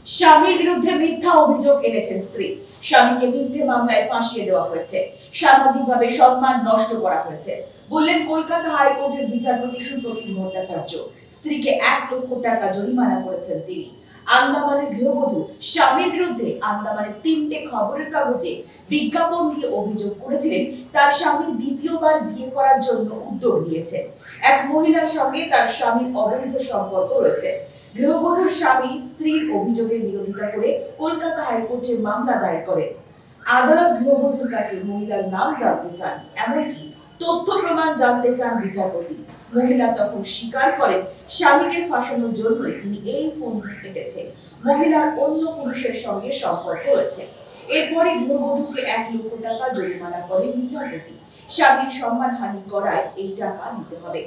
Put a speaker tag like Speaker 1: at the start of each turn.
Speaker 1: স্বামীর বিরুদ্ধে মিথ্যা অভিযোগ এনেছেন স্ত্রী। স্বামীকে মিথ্যে মামলায় ফাঁসিয়ে দেওয়া হয়েছে, সামাজিকভাবে সম্মান নষ্ট করা হয়েছে বললেন কলকাতা হাইকোর্টের বিচারপতি সুপ্রতিম ভট্টাচার্য। স্ত্রীকে 1 লক্ষ টাকা জরিমানা করেছেন তিনি। আন্দামানের গৃহবধূ স্বামীর বিরুদ্ধে আন্দামানের 3টে খবরের কাগজে বিজ্ঞাপন দিয়ে অভিযোগ করেছিলেন তার স্বামী দ্বিতীয়বার বিয়ে করার জন্য উদ্যোগ নিয়েছে। এক মহিলার সঙ্গে তার স্বামীর অবৈধ সম্পর্ক রয়েছে। গৃহবধূর স্বামী স্ত্রীর অভিযোগের বিরোধিতা করে কলকাতা হাইকোর্টে মামলা দায়ের করেন। আদালত গৃহবধূর কাছে মহিলার নাম জানতে চান, এমনকি তথ্য প্রমাণ জানতে চান বিচারপতি। মহিলা তখন স্বীকার করেন স্বামীকে ফাঁসানোর জন্যই তিনি এই ফোনটি কেটেছে। মহিলার অন্য পুরুষের সঙ্গে সম্পর্ক রয়েছে। এরপরে গৃহবধূকে 1 লক্ষ টাকা জরিমানা করেন বিচারপতি। স্বামীর সম্মানহানি করায় এই টাকা দিতে হবে।